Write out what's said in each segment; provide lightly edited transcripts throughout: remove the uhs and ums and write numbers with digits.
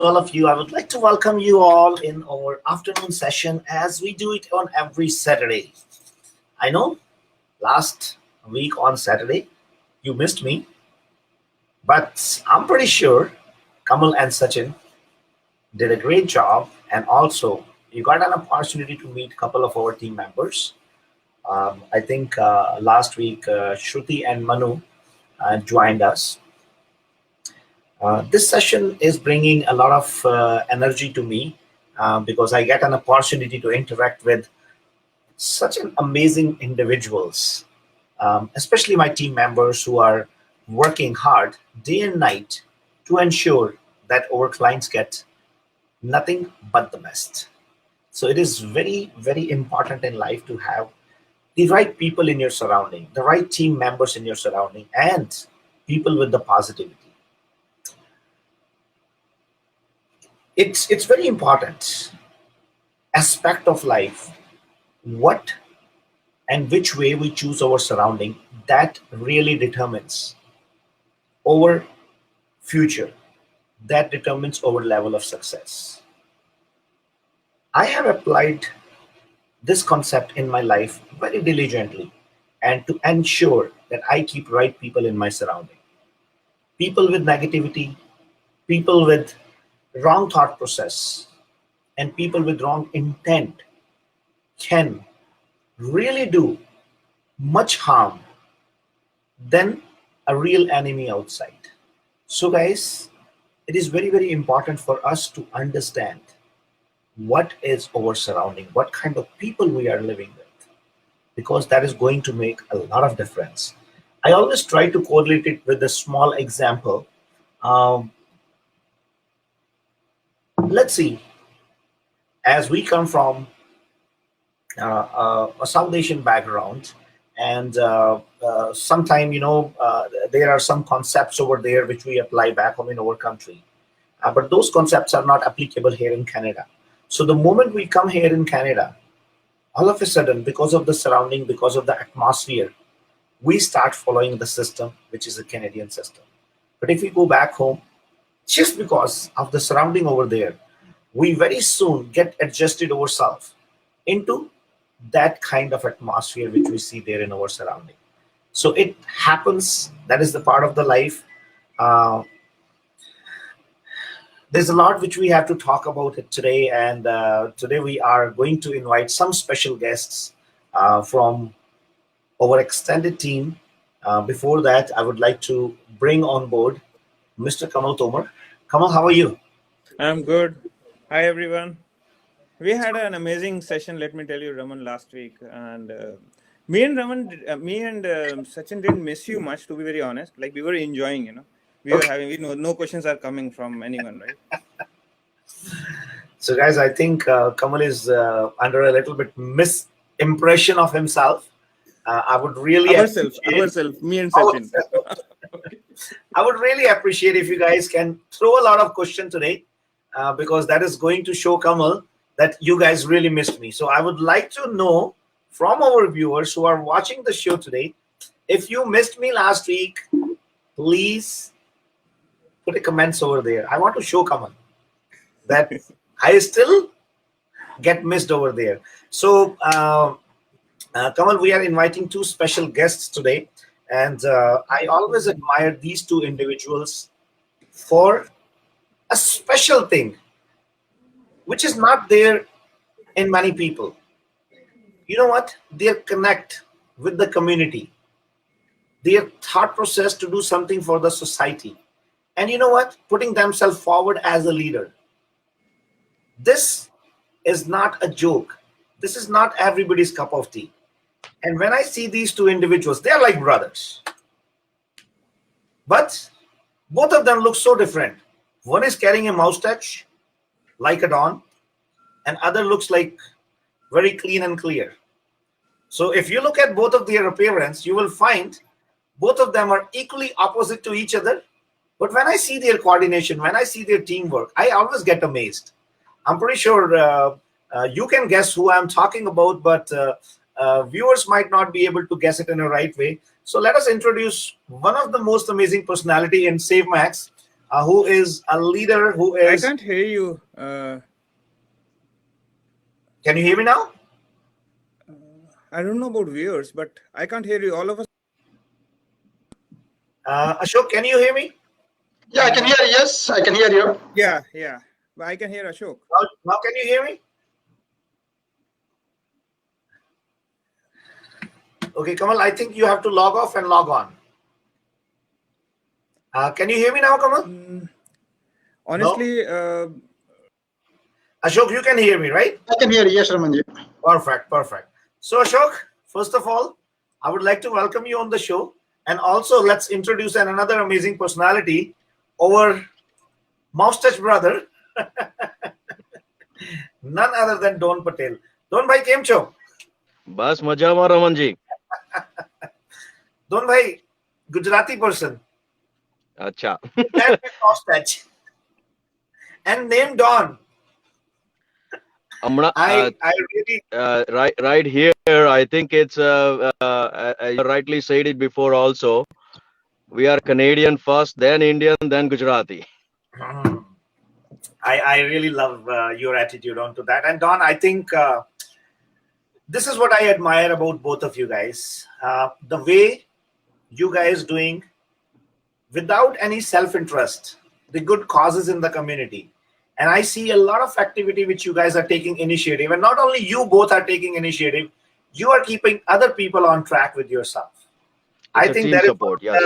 all of you. I would like to welcome you all in our afternoon session as we do it on every Saturday. I know last week on Saturday you missed me, but I'm pretty sure Kamal and Sachin did a great job, and also you got an opportunity to meet a couple of our team members. I think last week Shruti and Manu joined us. This session is bringing a lot of energy to me because I get an opportunity to interact with such an amazing individuals, especially my team members who are working hard day and night to ensure that our clients get nothing but the best. So it is very, very important in life to have the right people in your surrounding, the right team members in your surrounding, and people with the positivity. It's very important aspect of life what and which way we choose our surrounding that really determines our future, that determines our level of success. I have applied this concept in my life very diligently and to ensure that I keep right people in my surrounding. People with negativity, people with wrong thought process, and people with wrong intent can really do much harm than a real enemy outside. So, guys, it is very, very important for us to understand what is our surrounding, what kind of people we are living with, because that is going to make a lot of difference. I always try to correlate it with a small example. Um, let's see, as we come from a South Asian background, and sometime there are some concepts over there which we apply back home in our country, but those concepts are not applicable here in Canada. So the moment we come here in Canada, all of a sudden, because of the surrounding, because of the atmosphere, we start following the system, which is a Canadian system. But if we go back home, just because of the surrounding over there, we very soon get adjusted ourselves into that kind of atmosphere which we see there in our surrounding. So it happens. That is the part of the life. Uh, there's a lot which we have to talk about it today, and today we are going to invite some special guests from our extended team. Before that, I would like to bring on board Mr. Kamal Tomar. Kamal, how are you? I'm good. Hi, everyone. We had an amazing session, let me tell you, Raman, last week. And me and Sachin didn't miss you much, to be very honest. Like, we were enjoying. We were Okay. having, no questions are coming from anyone, right? So, guys, I think Kamal is under a little bit misimpression of himself. I would really appreciate. Me and Oh, Sachin. I would really appreciate if you guys can throw a lot of question today, because that is going to show Kamal that you guys really missed me. So I would like to know from our viewers who are watching the show today, if you missed me last week, please put a comments over there. I want to show Kamal that I still get missed over there. So Kamal, we are inviting two special guests today, and I always admire these two individuals for a special thing which is not there in many people. You know what? They connect with the community, their thought process to do something for the society, and you know what? Putting themselves forward as a leader. This is not a joke. This is not everybody's cup of tea. And when I see these two individuals, they're like brothers, but both of them look so different. One is carrying a mustache like a Don, and other looks like very clean and clear. So if you look at both of their appearance, you will find both of them are equally opposite to each other. But when I see their coordination, when I see their teamwork, I always get amazed. I'm pretty sure you can guess who I'm talking about, but viewers might not be able to guess it in a right way. So let us introduce one of the most amazing personality in Save Max, who is a leader, who I is. can't hear you. Can you hear me now? I don't know about viewers, but I can't hear you. All of us. Ashok, can you hear me? Yeah, I can hear. Yes, I can hear you. Yeah. But I can hear Ashok. Now can you hear me? Okay, Kamal, I think you have to log off and log on. Can you hear me now, Kamal? Honestly, Ashok, you can hear me, right? I can hear. Yes, Ramanji. Perfect. So, Ashok, first of all, I would like to welcome you on the show. And also, let's introduce another amazing personality, our mouse touch brother, none other than Don Patel. Don bhai, કેમ છો? બસ મજામાં રમનજી. Don bhai, Gujarati person. અચ્છા. That mouse touch. And name Don. હમણાં I really right here, I think it's you rightly said it before also. We are Canadian first, then Indian, then Gujarati. I really love your attitude onto that. And Don, I think this is what I admire about both of you guys. The way you guys doing without any self-interest, the good causes in the community. And I see a lot of activity which you guys are taking initiative. And not only you both are taking initiative, you are keeping other people on track with yourself. I think team support, yes.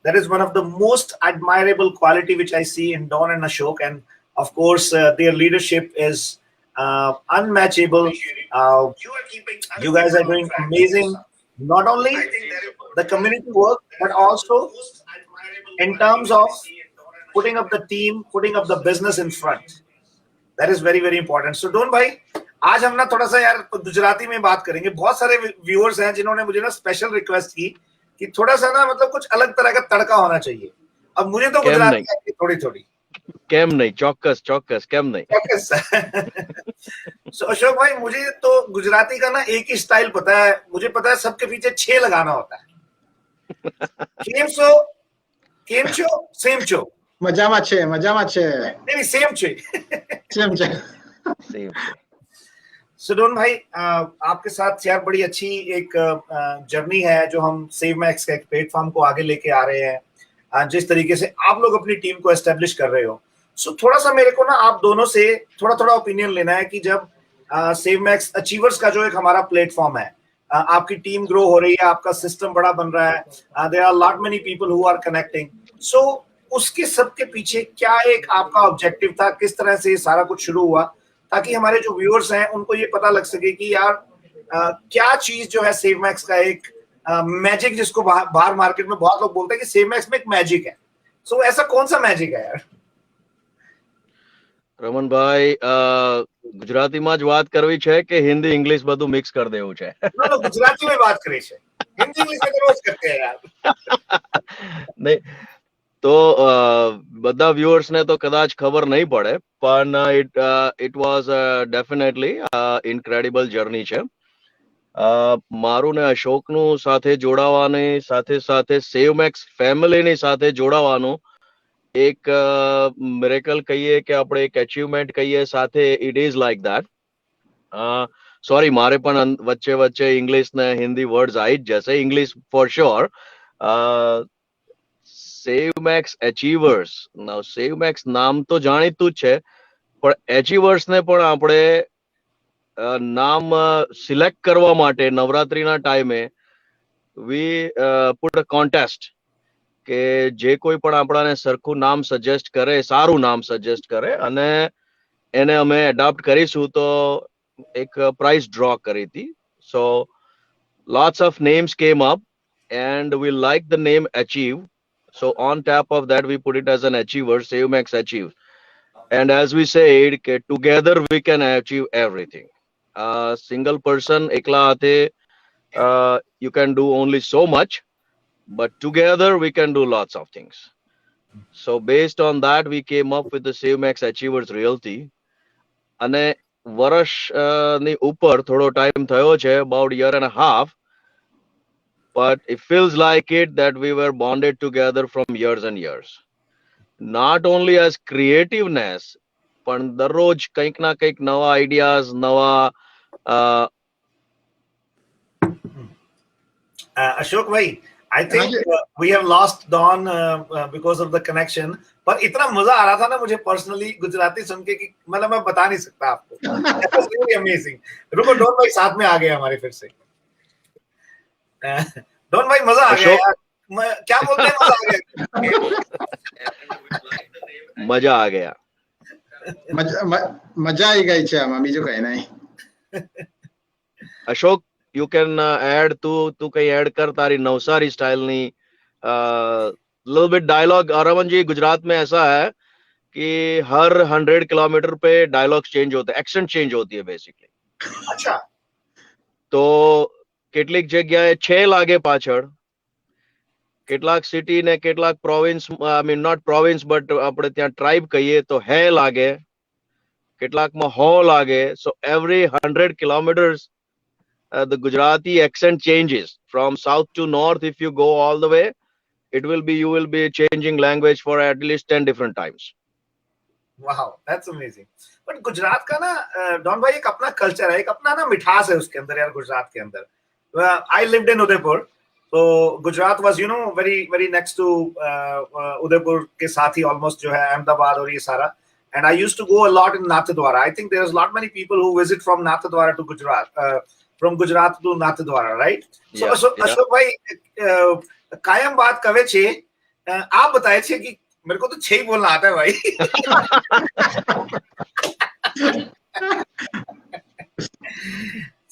That is one of the most admirable quality which I see in Don and Ashok. And of course, their leadership is unmatchable. You guys are doing amazing, not only the community work, but also in terms of putting up the team, putting up the business in front. That is very, very important. So, Don भाई, आज हम ना थोड़ा सा यार गुजराती में बात करेंगे. बहुत सारे व्यूअर्स हैं जिन्होंने मुझे ना स्पेशल रिक्वेस्ट की कि थोड़ा सा ना मतलब कुछ अलग तरह का तड़का होना चाहिए. अब मुझे तो गुजराती आती है थोड़ी. કેમ નહીં, ચોક્કસ કેમ નહીં. So, अशोक भाई, मुझे तो गुजराती का ना एक ही स्टाइल पता है. मुझे पता है सबके पीछे 6 लगाना होता है. केम छो, सेम छो. મજામાં છે. नहीं, सेम छे. સેમ છે. Same. So, डोन भाई, आपके साथ यार बड़ी अच्छी एक जर्नी है जो हम सेव मैक्स का एक प्लेटफॉर्म को आगे लेके आ रहे हैं. जिस तरीके से आप लोग अपनी टीम को एस्टेब्लिश कर रहे हो. सो थोड़ा सा मेरे को ना आप दोनों से थोड़ा ओपिनियन लेना है कि जब सेव मैक्स अचीवर्स का जो एक हमारा प्लेटफॉर्म है, आपकी टीम ग्रो हो रही है, आपका सिस्टम बड़ा बन रहा है, there are lot many people who are connecting. So उसके सबके पीछे क्या एक आपका ऑब्जेक्टिव था, किस तरह से सारा कुछ शुरू हुआ, ताकि हमारे जो व्यूअर्स हैं उनको ये पता लग सके कि यार क्या चीज जो है सेव मैक्स का एक मैजिक, जिसको बाहर मार्केट में बहुत लोग बोलते हैं कि सेव मैक्स में एक मैजिक है. सो ऐसा कौन सा मैजिक है यार? રમનભાઈ, ગુજરાતીમાં જ વાત કરવી છે કે હિન્દી ઇંગ્લિશ બધું મિક્સ કરી દેવું છે? ગુજરાતી में बात करी છે. हिंदी इंग्लिश में तो रोज करते हैं यार. નહીં તો બધા વ્યુઅર્સ ને તો કદાચ ખબર નહીં પડે, પણ it was definitely incredible journey છે. મારું ને અશોકનું સાથે જોડાવાની સાથે સેવ મેક્સ ફેમિલીની સાથે જોડાવાનું એક મિરેકલ કહીએ કે આપણે એક અચીવમેન્ટ કહીએ સાથે. It is like that. Sorry, મારે પણ વચ્ચે ઇંગ્લિશ ને હિન્દી વર્ડ્સ આવી જ જશે. English for sure. Save max achievers. Now save max નામ તો જાણીતું જ છે, પણ અચીવર્સ ને પણ આપણે નામ સિલેક્ટ કરવા માટે નવરાત્રીના ટાઈમે વી પુટ અ કોન્ટેસ્ટ કે જે કોઈ પણ આપણાને સરખું નામ સજેસ્ટ કરે, સારું નામ સજેસ્ટ કરે, અને એને અમે એડોપ્ટ કરીશું તો એક પ્રાઇઝ ડ્રો કરી હતી. સો lots of names came up and we liked the name Achieve. So on top of that we put it as an achiever, Save Max Achieve. And as we said, together we can achieve everything. Single person ekla hathે you can do only so much, but together we can do lots of things. So based on that we came up with the Save Max Achievers Realty. અને વર્ષ ની ઉપર થોડો time થયો છે, about year and a half, but it feels like it that we were bonded together from years and years. not only as creativeness, પણ દરરોજ કંઈક ના કંઈક નવા આઈડિયાઝ, નવા अशोक भाई, I हाँ think ji. we have lost Don because of the connection. पर इतना मजा आ रहा था ना मुझे पर्सनली गुजराती सुन के कि मतलब मैं बता नहीं सकता आपको. That was really amazing. रुको, डॉन भाई साथ में आ गए हमारे फिर से. डॉन भाई मजा आ गया अशोक, यार. क्या बोलते हैं, मजा आ गया. મજા આ ગયા. મજા આવી ગઈ છે આમાં, બીજું કઈ નહીં. અશોક, you can add, તું કઈ એડ કર તારી Navsari સ્ટાઇલની little bit dialogue. Raman ji, Gujarat में ऐसा है कि हर 100 किलोमीटर पे डायलॉग चेंज होते हैं, एक्सेंट चेंज होती है बेसिकली. अच्छा. તો કેટલીક જગ્યાએ છે લાગે પાછળ, કેટલાક સિટી ને કેટલાક province, I mean not province but આપણે ત્યાં ટ્રાઇબ કહીએ તો હે લાગે, કેટલાકમાં હો લાગે. So every 100 kilometers the Gujarati accent changes from south to north. If you go all the way, you will be changing language for at least 10 different times. Wow, that's amazing. But Gujarat का ना don भाई एक अपना culture है, एक अपना ना मिठास है उसके अंदर यार. गुजरात के अंदर I lived in Udaipur, so Gujarat was very very next to Udaipur के साथ ही almost जो है अहमदाबाद और ये सारा. And I used to go a lot in Nathdwara. I think there's a lot many people who visit from Nathdwara to Gujarat, from Gujarat to Nathdwara, right? So Yeah, yeah. Ashok भाई कायम बात कवे छे, आप बताए छे कि मेरे को तो 6 ही बोलना आता है भाई.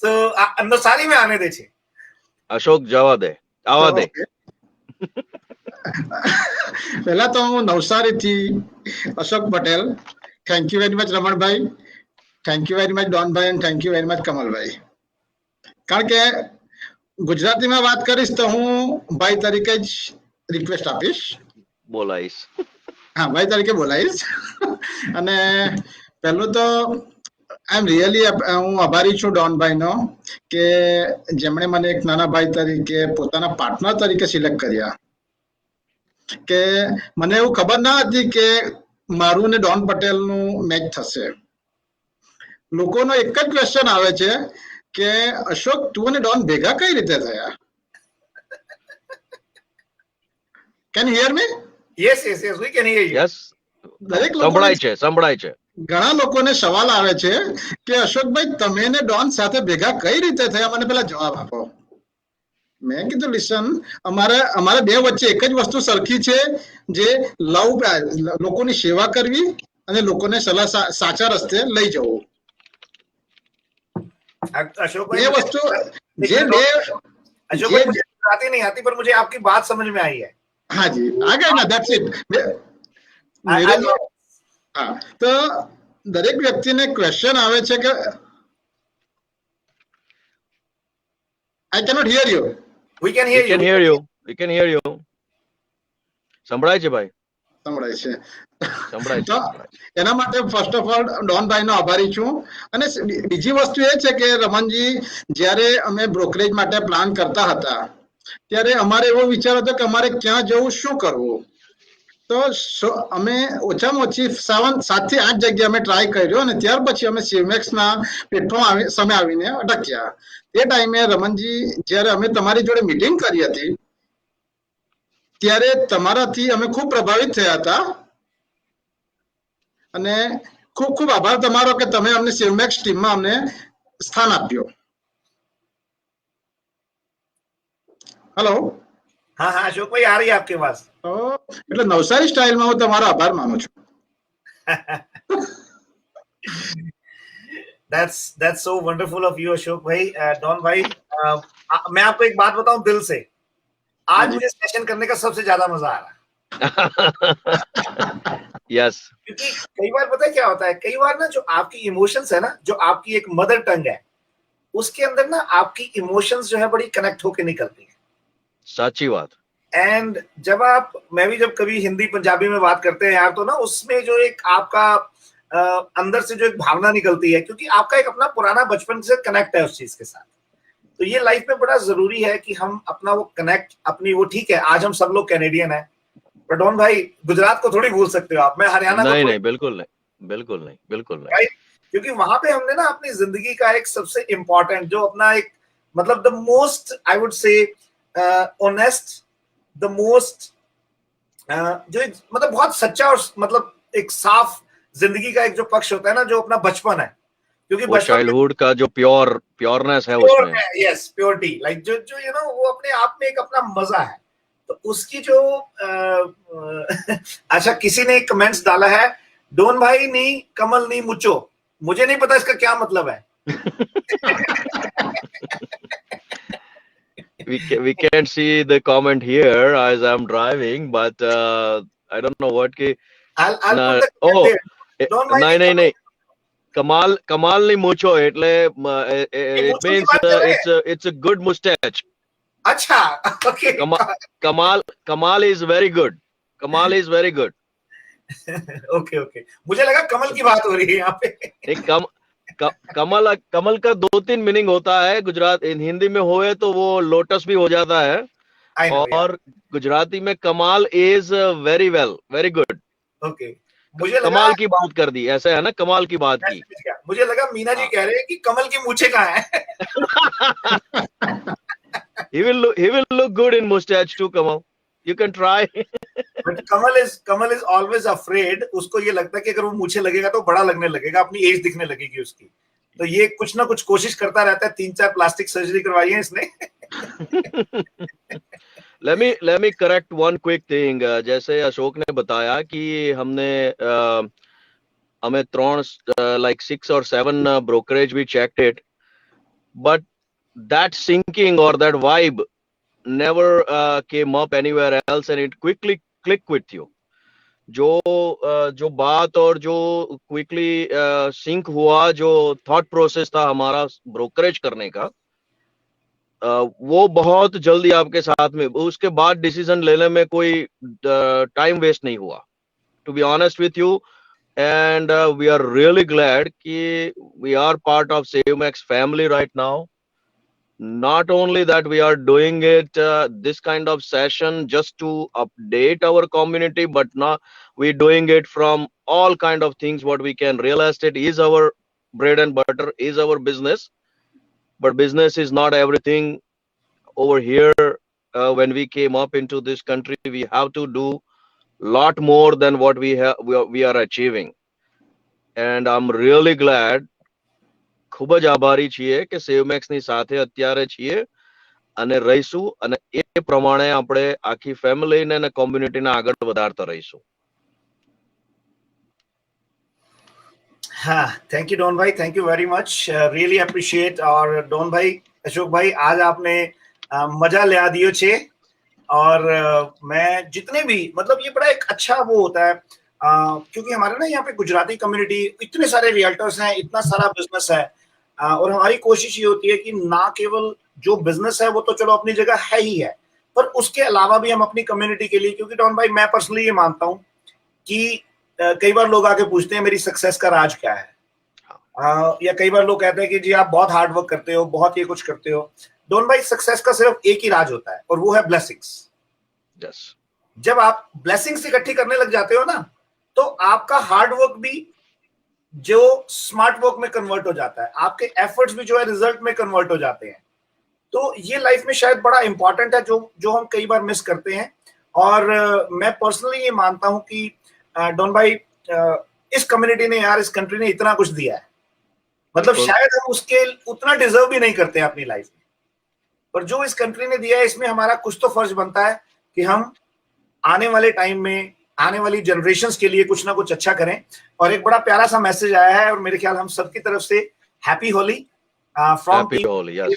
So नवसारी में आने दे छे. અશોક, જવા દે, આવા દે. પહેલા તો હું નવસારીથી Ashok Patel. Thank you very much રમણભાઈ, થેન્ક યુ વેરી મચ ડોનભાઈ, and thank you very much કમલભાઈ. કારણ કે ગુજરાતીમાં વાત કરીશ તો હું ભાઈ તરીકે જ રિક્વેસ્ટ આપીશ. બોલાઈશ. હા, ભાઈ તરીકે બોલાવીશ. અને પહેલું તો આઈ એમ રિયલી હું આભારી છું ડોનભાઈનો કે જેમણે મને એક નાના ભાઈ તરીકે પોતાના પાર્ટનર તરીકે સિલેક્ટ કર્યા. કે મને એવું ખબર ના હતી કે મારું ને ડોન પટેલનું મેચ થશે. લોકોનો એક જ ક્વેશ્ચન આવે છે કે અશોક, તું અને ડોન ભેગા કઈ રીતે થયા? Can here me? Yes, we can hear you. Yes, દરેક સંભળાય લોકો, છે, સંભળાય છે. ઘણા લોકોને સવાલ આવે છે કે અશોકભાઈ તમે ને ડોન સાથે ભેગા કઈ રીતે થયા, મને પેલા જવાબ આપો. મેં કીધું લિસન, અમારે બે વચ્ચે એક જ વસ્તુ સરખી છે, જે લવ, લોકોની સેવા કરવી અને લોકોને સાચા રસ્તે લઈ જવું. अशोक બે भाई વસ્તુ જે બે अशोक भाई मुझे आती नहीं आती, पर मुझे आपकी बात समझ में आई है. हाँ जी, आ गए ना, दैट्स इट. I know. હા, તો દરેક વ્યક્તિને ક્વેશ્ચન આવે છે કે I cannot hear you. We can We hear can you. hear you. We can hear you. સંભળાય છે ભાઈ, સંભળાય છે. સંભળાય છે, તો સંભળાય છે. એના માટે ફર્સ્ટ ઓફ ઓલ ડોનભાઈનો આભારી છું. અને બીજી વસ્તુ એ છે કે રમનજી, જ્યારે અમે બ્રોકરેજ માટે પ્લાન કરતા હતા ત્યારે અમારે એવો વિચાર હતો કે અમારે ક્યાં જવું, શું કરવું. તો અમે ઓછામાં ઓછી 7 થી 8 જગ્યા અમે ટ્રાય કર્યો અને ત્યાર પછી અમે સીમેક્સના પ્લેટફોર્મ સામે આવીને અટક્યા. તે ટાઈમે રમનજી, જ્યારે અમે તમારી જોડે મીટિંગ કરી હતી ત્યારે તમારાથી અમે ખૂબ પ્રભાવિત થયા હતા. અને ખૂબ ખૂબ આભાર તમારો કે તમે અમને સીમેક્સ ટીમમાં અમને સ્થાન આપ્યો. હેલો. हाँ हाँ अशोक भाई, आ रही है आपके पास. તો એટલે નવસારી સ્ટાઇલમાં હું તમારો આભાર માનું છું. That's so wonderful of you Ashok भाई. डॉन भाई, मैं आपको एक बात बताऊं दिल से, आज मुझे सेशन करने का सबसे ज्यादा मजा आ रहा है. યસ, क्योंकि कई बार पता है क्या होता है, कई बार ना जो आपकी इमोशंस है ना, जो आपकी एक मदर टंग है, उसके अंदर ना आपकी इमोशंस जो है बड़ी कनेक्ट होके निकलती है. સાચી વાત. एंड जब मैं भी जब कभी हिंदी पंजाबी में बात करते हैं यार, तो ना उसमें जो एक आपका अंदर से जो एक भावना निकलती है, क्योंकि आपका एक अपना पुराना बचपन से कनेक्ट है उस चीज के साथ. तो ये लाइफ में बड़ा जरूरी है कि हम अपना वो कनेक्ट, अपनी वो, ठीक है आज हम सब लोग कैनेडियन हैं, पर डॉन भाई गुजरात को थोड़ी भूल सकते हो आप, मैं हरियाणा को नहीं थोड़ी, नहीं, बिल्कुल नहीं, बिल्कुल नहीं, बिल्कुल नहीं। राइट, क्योंकि वहां पे हमने ना अपनी जिंदगी का एक सबसे इम्पोर्टेंट जो अपना एक मतलब the most I would say honest, the most जो एक मतलब बहुत सच्चा और मतलब एक साफ जिंदगी का एक जो पक्ष होता है ना, जो अपना बचपन है, क्योंकि वो बचपन में चाइल्डहुड का जो प्योरनेस है प्योर उसमें। है, यस प्योरिटी, लाइक जो जो यू नो वो अपने आप में एक अपना मजा है। तो उसकी जो अच्छा किसी ने कमेंट्स डाला है, डोन भाई नी कमल नी मुचो, मुझे नहीं पता इसका क्या मतलब है। We can't see the comment here as I'm driving, but I don't know what ki I'll put na, the comment oh there. डोन भाई नी नहीं नहीं कमल नहीं, कमाल नहीं मूछो એટલે ये it मुचो की means बात कर रहे हैं। it's a good mustache. अच्छा okay Kama, Kamal is very good. Kamal is very good. Okay okay, मुझे लगा कमल की बात हो रही है यहाँ पे। एक कमल का 2-3 मीनिंग होता है। गुजरात हिंदी में होए तो वो लोटस भी हो जाता है, आई नो या, और गुजराती में कमाल is very well, very good. Okay, मुझे लगा कमाल की बात कर दी, ऐसे है ना, कमाल की बात मैं की। समझ गया, मुझे लगा मीना जी हाँ। कह रहे हैं कि कमल की मूछें कहाँ हैं। he will look good in mustache too, Kamal. You can try. But Kamal is always afraid, उसको ये लगता है कि अगर वो मूछे लगेगा तो बड़ा लगने लगेगा, अपनी एज दिखने लगेगी उसकी। तो ये कुछ ना कुछ कोशिश करता रहता है, 3-4 प्लास्टिक सर्जरी करवाई है इसने। let me correct one quick thing. जैसे अशोक ने बताया कि हमें 3 like 6 or 7 brokerage we checked it, but that syncing or that vibe never came up anywhere else, and it quickly clicked with you. जो बात और जो क्विकली सिंक हुआ, जो थॉट प्रोसेस था हमारा ब्रोकरेज करने का, वो बहुत जल्दी आपके साथ में, उसके बाद डिसीजन लेने में कोई टाइम वेस्ट नहीं हुआ, to be honest with you. And we are really glad कि we are part of Savemax family right now. Not only that, we are doing it this kind of session just to update our community, but now we're doing it from all kind of things what we can. Real estate is our bread and butter, is our business, but business is not everything over here. When we came up into this country, we have to do lot more than what we are achieving, and I'm really glad, ખૂબ જ આભારી છીએ કે સેવમેક્સની સાથે અત્યારે છીએ અને રહીશું, અને એ પ્રમાણે આપણે આખી ફેમિલીને અને કોમ્યુનિટીને આગળ વધારતા રહીશું. हाँ, थैंक यू डॉन भाई, thank you very much, really appreciate. और डॉन भाई, अशोक भाई, आज आपने मजा ले दियो छे। और मैं जितने भी मतलब ये बड़ा एक अच्छा वो होता है, क्योंकि हमारे ना यहाँ पे गुजराती कम्युनिटी, इतने सारे रियल्टर्स हैं, इतना सारा बिजनेस है, और हमारी कोशिश ये होती है कि ना केवल जो बिजनेस है वो तो चलो अपनी जगह है ही है, पर उसके अलावा भी हम अपनी कम्युनिटी के लिए, क्योंकि डॉन भाई मैं पर्सनली ये मानता हूँ कि कई बार लोग आके पूछते हैं मेरी सक्सेस का राज क्या है, या कई बार लोग कहते हैं कि जी आप बहुत हार्ड वर्क करते हो, बहुत ये कुछ करते हो। डॉन भाई, सक्सेस का सिर्फ एक ही राज होता है, और वो है ब्लेसिंग्स। Yes. जब आप ब्लेसिंग्स इकट्ठी करने लग जाते हो ना, तो आपका हार्ड वर्क भी जो स्मार्ट वर्क में कन्वर्ट हो जाता है, आपके एफर्ट्स भी जो है रिजल्ट में कन्वर्ट हो जाते हैं। तो ये लाइफ में शायद बड़ा इंपॉर्टेंट है, जो हम कई बार मिस करते हैं। और मैं पर्सनली ये मानता हूं कि डॉन भाई, इस कम्युनिटी ने यार, इस कंट्री ने इतना कुछ दिया है, मतलब शायद हम उसके उतना डिजर्व भी नहीं करते हैं अपनी लाइफ में, पर जो इस कंट्री ने दिया है, इसमें हमारा कुछ तो फर्ज बनता है कि हम आने वाले टाइम में, आने वाली जनरेशंस के लिए कुछ ना कुछ अच्छा करें। और एक बड़ा प्यारा सा मैसेज आया है, और मेरे ख्याल हम सबकी तरफ से happy Holi from Happy Holi, yes.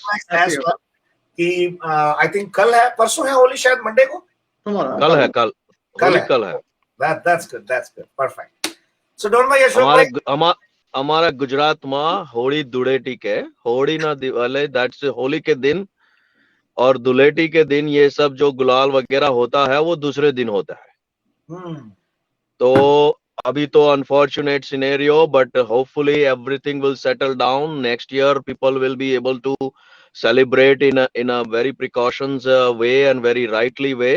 कि आई थिंक कल है, परसों है होली, शायद मंडे को, कल है, कल होली, कल है। that's good, perfect. So don't worry, Ashok bhai, हमारा गुजरात में होली दुलेटी के, होली ना दिवाले, दैट्स होली के दिन, और दुलेटी के दिन ये सब जो गुलाल वगैरह होता है वो दूसरे दिन होता है। तो अभी तो unfortunate scenario, but hopefully everything will settle down. Next year people will be able to celebrate in a very precautions way and very rightly way.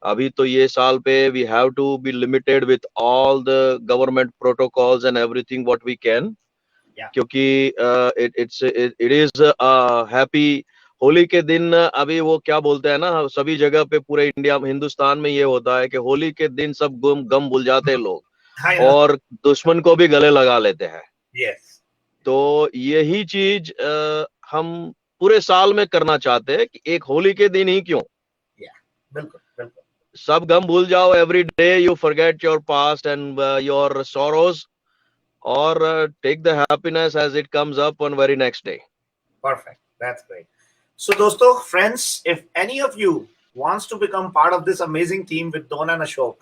अभी तो ये साल पे we have to be limited with all the government protocols and everything what we can. Yeah. क्योंकि it is happy Holi के दिन अभी वो क्या बोलते हैं ना, सभी जगह पे पूरे इंडिया हिंदुस्तान में ये होता है कि होली के दिन सब गम भूल जाते हैं लोग I know. और दुश्मन को भी गले लगा लेते हैं. Yes. तो यही चीज हम पूरे साल में करना चाहते हैं कि एक होली के दिन ही क्यों, Yeah. बिल्कुल बिल्कुल. सब गम भूल जाओ. Every day you forget your past and your sorrows or take the happiness as it comes up on very next day. Perfect. That's great. So, dosto, friends, if any of you wants to become part of this amazing team with Don and Ashok,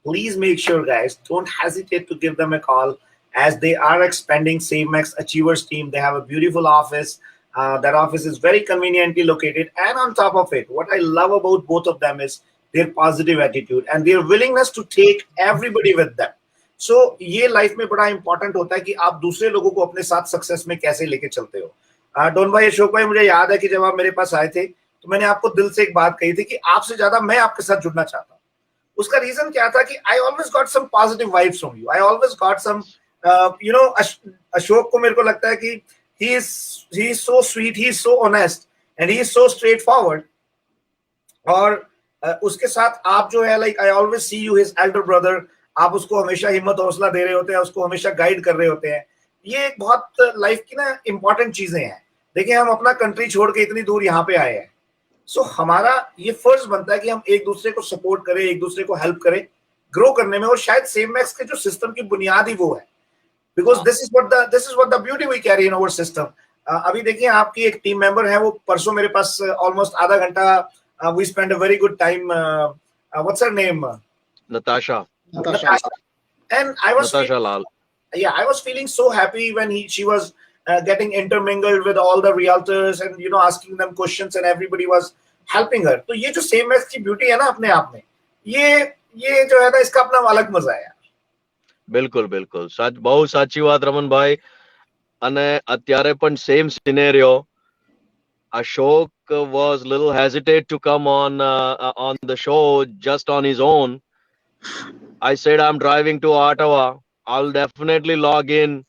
please make sure, guys, don't hesitate to give them a call as they are expanding SaveMax Achievers team. They have a beautiful office. That office is very conveniently located. And on top of it, what I love about both of them is their positive attitude and their willingness to take everybody with them. सो ये life में बड़ा important होता है कि आप दूसरे लोगों को अपने साथ सक्सेस में कैसे लेके चलते हो. डॉन भाई, अशोक भाई, मुझे याद है कि जब आप मेरे पास आए थे तो मैंने आपको दिल से एक बात कही थी कि आपसे ज्यादा मैं आपके साथ जुड़ना चाहता हूँ. उसका रीजन क्या था कि I always got some positive vibes from you. I always got some Ashok को मेरे को लगता है कि he is so sweet, he is so honest and he is so straightforward. और उसके साथ आप जो है, like I always see you his elder brother. आप उसको हमेशा हिम्मत हौसला दे रहे होते हैं, उसको हमेशा गाइड कर रहे होते हैं. ये एक बहुत लाइफ की ना इंपॉर्टेंट चीजें हैं. देखिए, हम अपना कंट्री छोड़ के इतनी दूर यहाँ पे आए हैं. सो हमारा ये फर्ज बनता है कि हम एक दूसरे को सपोर्ट करें, एक दूसरे को हेल्प करें ग्रो करने में. और शायद SaveMax के जो सिस्टम की बुनियाद ही वो है, because this is what the beauty we carry in our system. अभी देखिए, आपकी एक टीम मेंबर है, वो परसों मेरे पास ऑलमोस्ट आधा घंटा we spend a very good time. What's her name? Natasha. And I was Natasha Lal. I was feeling so happy when she was getting intermingled with all the realtors and asking them questions and everybody was helping her. तो ये जो SaveMax की beauty है ना अपने आप में, ये जो है ना, इसका अपना अलग मजा है. બિલકુલ બિલકુલ બહુ સાચી વાત રમનભાઈ. અને અત્યારે પણ same scenario. Ashok was little hesitate to come on the show just on his own. I said I'm driving to Ottawa. I'll definitely log in.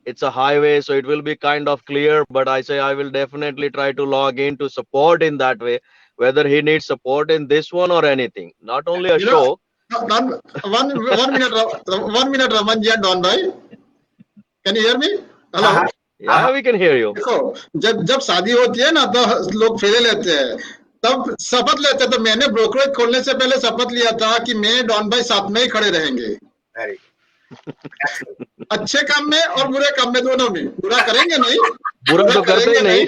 It's a highway, so it will be kind of clear, but I say I will definitely try to log in to support in that way, whether he needs support in this one or anything. Not only Ashok. one minute, Raman ji and Don bhai. Can you hear me? Hello. Yeah, we can hear you. देखो, जब शादी होती है ना तो लोग फेरे लेते हैं, तब शपथ लेते हैं. तो मैंने ब्रोकरेज खोलने से पहले शपथ लिया था कि मैं डॉन भाई साथ में ही खड़े रहेंगे. अच्छे काम में और बुरे काम में, दोनों में. बुरा करेंगे नहीं, बुरा तो करते ही नहीं.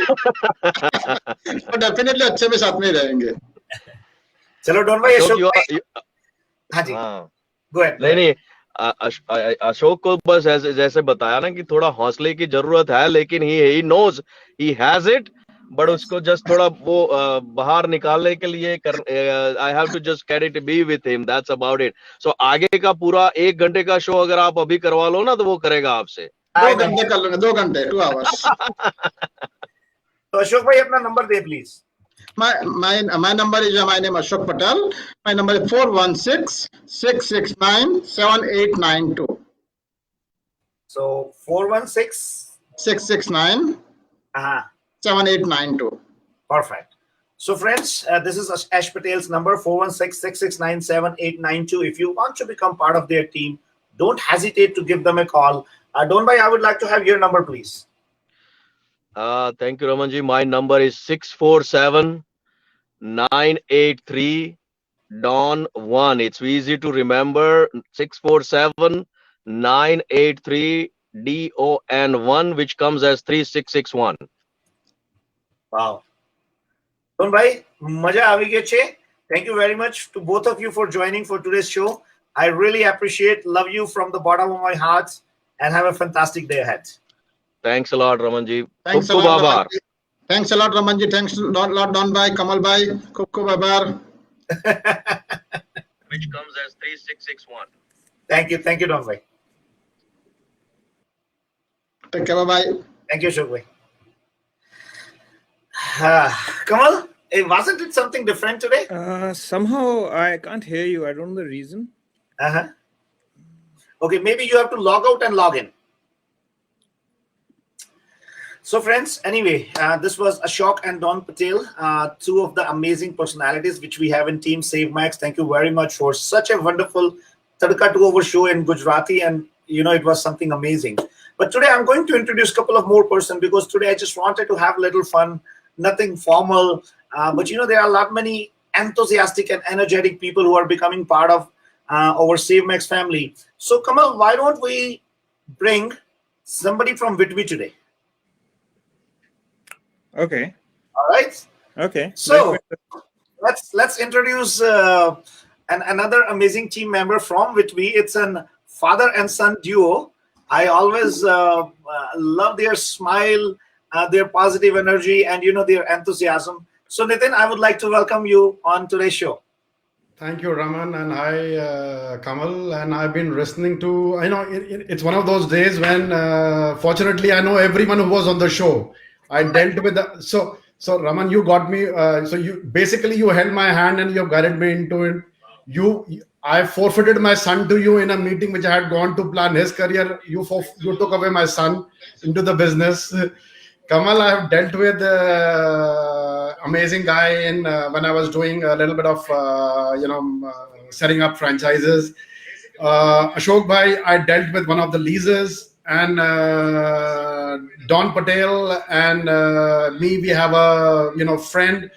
और डेफिनेटली अच्छे में साथ में ही रहेंगे. चलो डॉन भाई, अशोक, हाँ जी, गो अहेड. नहीं, अशोक को बस जैसे बताया ना कि थोड़ा हौसले की जरूरत है, लेकिन he knows he has it, but उसको जस्ट थोड़ा वो बाहर निकालने के लिए I have to just carry to be with him. That's about it. So आगे का पूरा 1 घंटे का शो अगर आप अभी करवा लो ना तो वो करेगा आपसे. 2 घंटे कर लेंगे, 2 घंटे, 2 hours. तो अशोक भाई अपना number they please. My number is, my name is Ashok Patel. My number is 416-669-7892. So 416 669 7892. Perfect. So friends, this is Ash Patel's number, 416-669-7892. If you want to become part of their team, don't hesitate to give them a call. Don bhai, I would like to have your number, please. Thank you, Ramanji. My number is 647-983-DON1. It's easy to remember. 647-983-DON1, which comes as 3661. Wow. Don bhai, maja avi gayo che. Thank you very much to both of you for joining for today's show. I really appreciate, love you from the bottom of my heart, and have a fantastic day ahead. Thanks a lot, Ramanji. Thanks a lot, Ramanji. Thanks a lot, Ramanji. Thanks a lot, Don bhai, Kamal bhai. Khub abar. Which comes as 3661. Thank you, Don bhai. Take care, bye. Thank you, Ashok bhai. Kamal, Wasn't it something different today? Somehow I can't hear you. I don't know the reason. Uh-huh. Okay, maybe you have to log out and log in. So friends, anyway, this was Ashok and Don Patel, two of the amazing personalities which we have in Team Save Max. Thank you very much for such a wonderful Tadka 2 Over show in Gujarati, and it was something amazing. But today I'm going to introduce a couple of more persons, because today I just wanted to have a little fun, nothing formal. But there are a lot many enthusiastic and energetic people who are becoming part of our Save Max family. So Kamal, why don't we bring somebody from Whitby today? Okay. All right. Okay. So let's introduce another amazing team member from Whitby. It's an father and son duo. I always love their smile, their positive energy, and their enthusiasm. So Nitin, I would like to welcome you on today's show. Thank you, Raman, and hi, Kamal. And I've been listening to. I know it's one of those days when, fortunately, I know everyone who was on the show. I dealt with so Raman, you got me. So you held my hand and you guided me into it. I forfeited my son to you in a meeting which I had gone to plan his career. You took away my son into the business. Kamal, I have dealt with amazing guy in when I was doing a little bit of setting up franchises. Ashok bhai, I dealt with one of the leases, and Don Patel and me, we have a friend.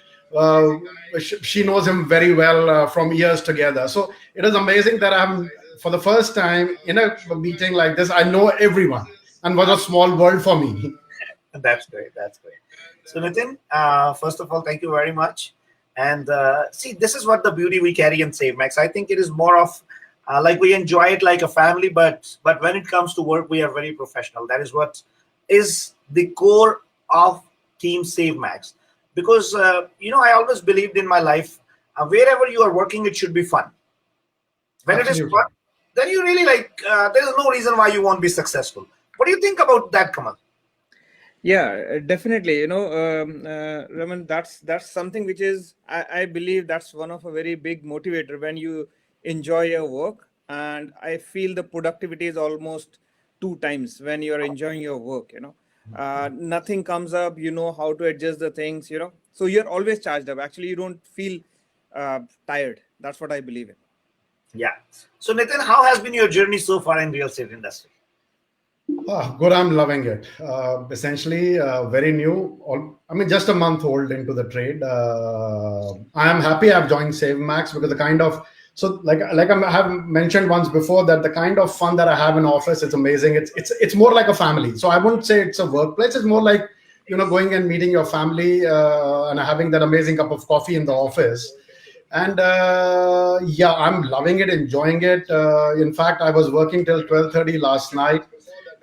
She knows him very well from years together. So it is amazing that I'm for the first time in a meeting like this. I know everyone, and was a small world for me. That's great. That's great. So Nitin, first of all, thank you very much. And see, this is what the beauty we carry in Save Max. I think it is more of like we enjoy it like a family, but when it comes to work, we are very professional. That is what is the core of Team Save Max. Because I always believed in my life, wherever you are working, it should be fun. When Absolutely. It is fun, then you really there is no reason why you won't be successful. What do you think about that, Kamal? Yeah, definitely. Raman, that's something which is, I believe that's one of a very big motivator when you enjoy your work. And I feel the productivity is almost 2 times when you are enjoying your work, nothing comes up, how to adjust the things, so you're always charged up. Actually, you don't feel tired. That's what I believe in. Yeah. So Nitin, how has been your journey so far in real estate industry? Good. I'm loving it. Essentially, very new. Just a month old into the trade. I am happy I've joined Save Max because the kind of like I have mentioned once before that the kind of fun that I have in office, it's amazing. It's more like a family. So I wouldn't say it's a workplace. It's more like going and meeting your family and having that amazing cup of coffee in the office. And I'm loving it, enjoying it. In fact, I was working till 12:30 last night.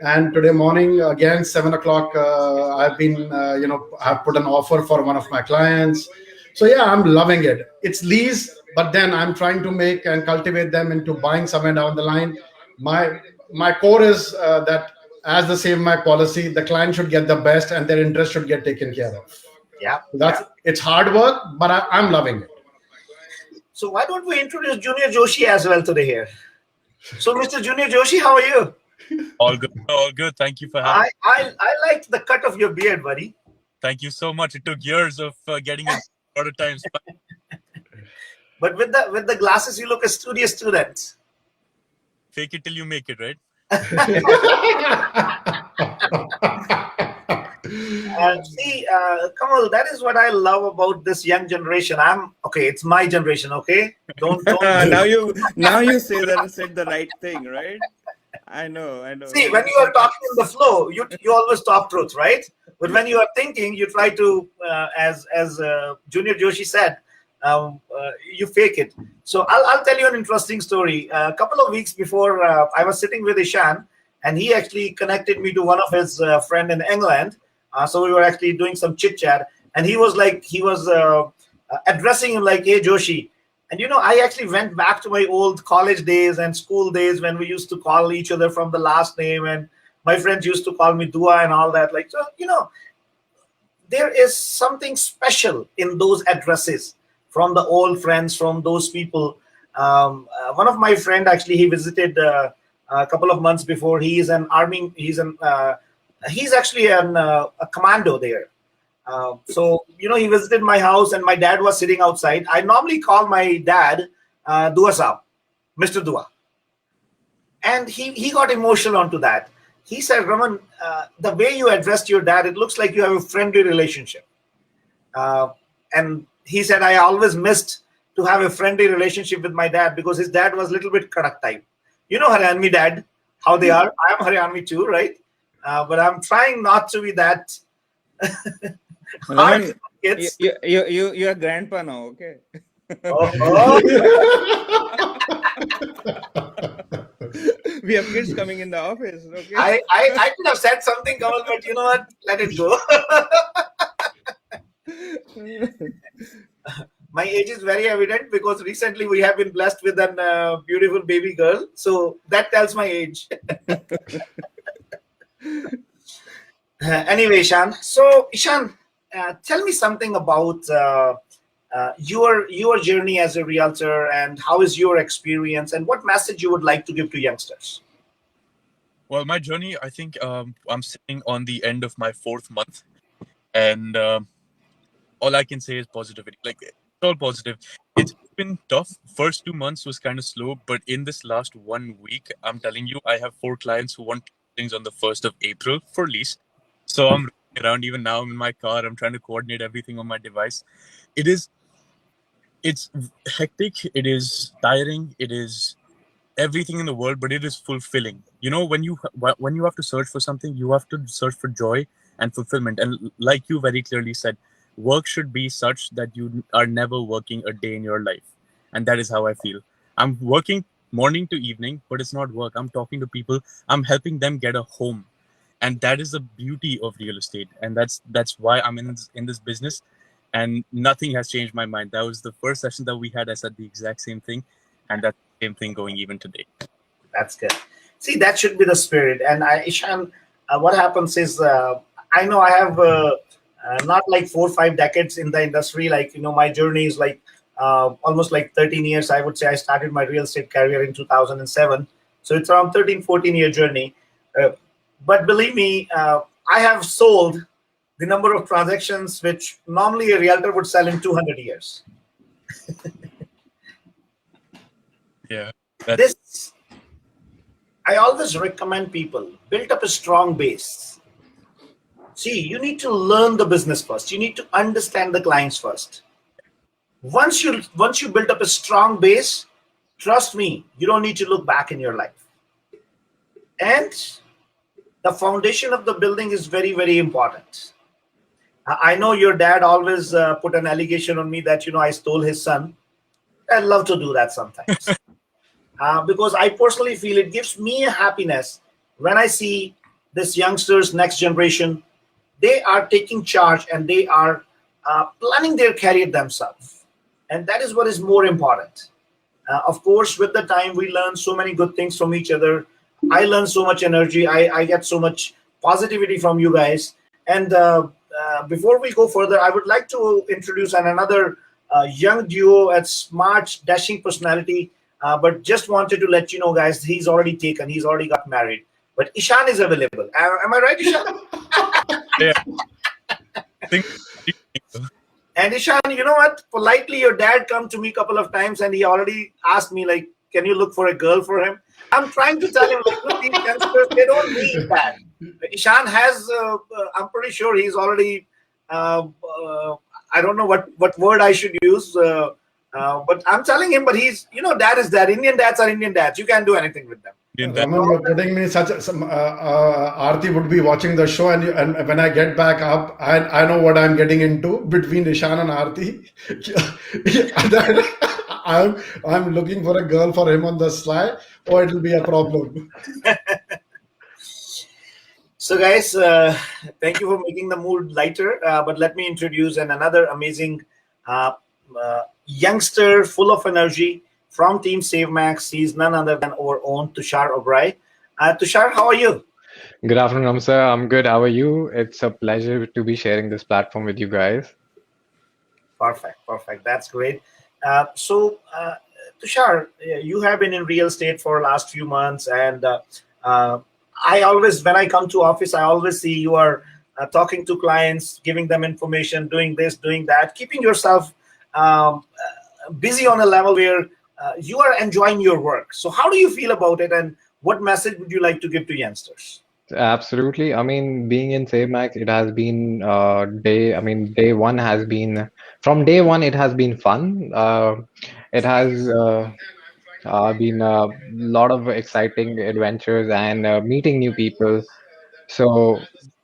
And today morning, again, 7 o'clock, I've been, I've put an offer for one of my clients. So yeah, I'm loving it. It's lease, but then I'm trying to make and cultivate them into buying somewhere down the line. My core is that as the Save Max policy, the client should get the best and their interest should get taken care of. Yeah. It's hard work, but I'm loving it. So why don't we introduce Junior Joshi as well today here? So Mr. Junior Joshi, how are you? All good. Thank you for having me. I liked the cut of your beard, buddy. Thank you so much. It took years of getting it a lot of times. But with the glasses, you look a studious student. Fake it till you make it, right? See, Kamal, that is what I love about this young generation. It's my generation, okay? Don't now you said the right thing, right? I know. See, when you are talking in the flow, you always talk truth, right? But when you are thinking, you try to, as Junior Joshi said, you fake it. So I'll tell you an interesting story. A couple of weeks before, I was sitting with Ishan, and he actually connected me to one of his friend in England. So we were actually doing some chit chat, and he was addressing him like, "Hey, Joshi." And I actually went back to my old college days and school days when we used to call each other from the last name, and my friends used to call me Dua and all that. there is something special in those addresses from the old friends, from those people. One of my friend, actually, he visited a couple of months before. He is an army. He's actually a commando there. So he visited my house, and my dad was sitting outside. I normally call my dad Dua Saab, Mr. Dua, and he got emotional onto that. He said, Raman, the way you addressed your dad, it looks like you have a friendly relationship. And he said, I always missed to have a friendly relationship with my dad because his dad was a little bit Kadak type. You know Haryanvi dad, how they are. I am Haryanvi too, right? But I'm trying not to be that hard Raman, with kids. you are grandpa now, okay? Oh. We have kids coming in the office, okay? I could have said something, Kamal, but you know what? Let it go. My age is very evident because recently we have been blessed with a beautiful baby girl. So that tells my age. Anyway, Ishan. So, Ishan, tell me something about your journey as a realtor, and how is your experience, and what message you would like to give to youngsters? Well, my journey, I think I'm sitting on the end of my 4th month, and all I can say is positivity. Like, it's all positive. It's been tough. First 2 months was kind of slow, but in this last 1 week, I'm telling you, I have 4 clients who want things on the 1st of April for lease. So I'm running around. Even now, I'm in my car. I'm trying to coordinate everything on my device. It's hectic. It is tiring. It is everything in the world, but it is fulfilling. When you have to search for something, you have to search for joy and fulfillment. And like you very clearly said, work should be such that you are never working a day in your life. And that is how I feel. I'm working morning to evening, but it's not work. I'm talking to people. I'm helping them get a home. And that is the beauty of real estate. And that's why I'm in this business. And nothing has changed my mind. That was the first session that we had. I said the exact same thing. And that's the same thing going even today. That's good. See, that should be the spirit. And Ishan, what happens is, I know I have not like 4 or 5 decades in the industry. Like, my journey is like almost like 13 years. I would say I started my real estate career in 2007. So it's around 13, 14-year journey. But believe me, I have sold the number of transactions which normally a realtor would sell in 200 years. Yeah. This, I always recommend people build up a strong base. See, you need to learn the business first. You need to understand the clients first. Once you build up a strong base, trust me, you don't need to look back in your life. And the foundation of the building is very, very important. I know your dad always put an allegation on me that, I stole his son. I love to do that sometimes. Because I personally feel it gives me a happiness when I see this youngsters, next generation, they are taking charge and they are planning their career themselves. And that is what is more important. Of course, with the time, we learn so many good things from each other. I learn so much energy. I get so much positivity from you guys. And before we go further, I would like to introduce another young duo at smart, dashing personality. But just wanted to let you know, guys, he's already taken. He's already got married. But Ishan is available. Am I right, Ishan? Yeah. And Ishan, you know what? Politely, your dad come to me a couple of times and he already asked me, like, can you look for a girl for him? I'm trying to tell him, like, look, these youngsters, they don't need that. Ishan has, I'm pretty sure he's already, I don't know what word I should use, but I'm telling him, but he's, dad is dad. Indian dads are Indian dads. You can't do anything with them. Raman, you're putting me some Aarti would be watching the show, and when I get back up, I know what I'm getting into between Ishan and Aarti. I'm looking for a girl for him on the sly, or it'll be a problem. So, guys, thank you for making the mood lighter. But let me introduce another amazing youngster, full of energy from Team SaveMax. He's none other than our own Tushar Obrai. Tushar, how are you? Good afternoon, sir. I'm good. How are you? It's a pleasure to be sharing this platform with you guys. Perfect, perfect. That's great. So, Tushar, you have been in real estate for last few months, and uh, I always, when I come to office, I always see you are talking to clients, giving them information, doing this, doing that, keeping yourself busy on a level where you are enjoying your work. So, how do you feel about it, and what message would you like to give to youngsters? Absolutely. I mean, being in SaveMax, it has been day one has been, from day one, it has been fun. It has been a lot of exciting adventures and meeting new people. So,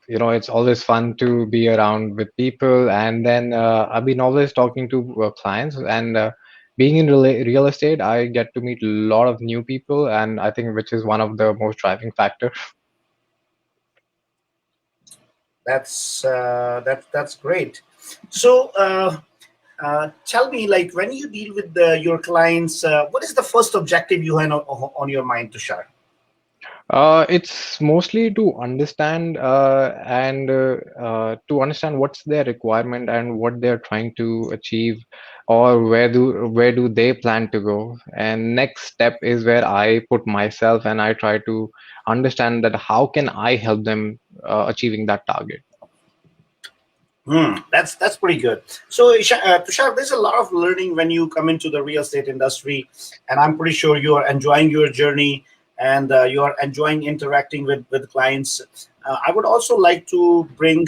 it's always fun to be around with people. And then I've been always talking to clients, and being in real estate, I get to meet a lot of new people, and I think which is one of the most driving factor. That's great. So, tell me, like when you deal with your clients, what is the first objective you have on your mind to share? It's mostly to understand and to understand what's their requirement and what they're trying to achieve, or where do they plan to go. And next step is where I put myself and I try to understand that how can I help them achieving that target. That's pretty good. So, Tushar, there's a lot of learning when you come into the real estate industry, and I'm pretty sure you are enjoying your journey and you are enjoying interacting with clients. I would also like to bring.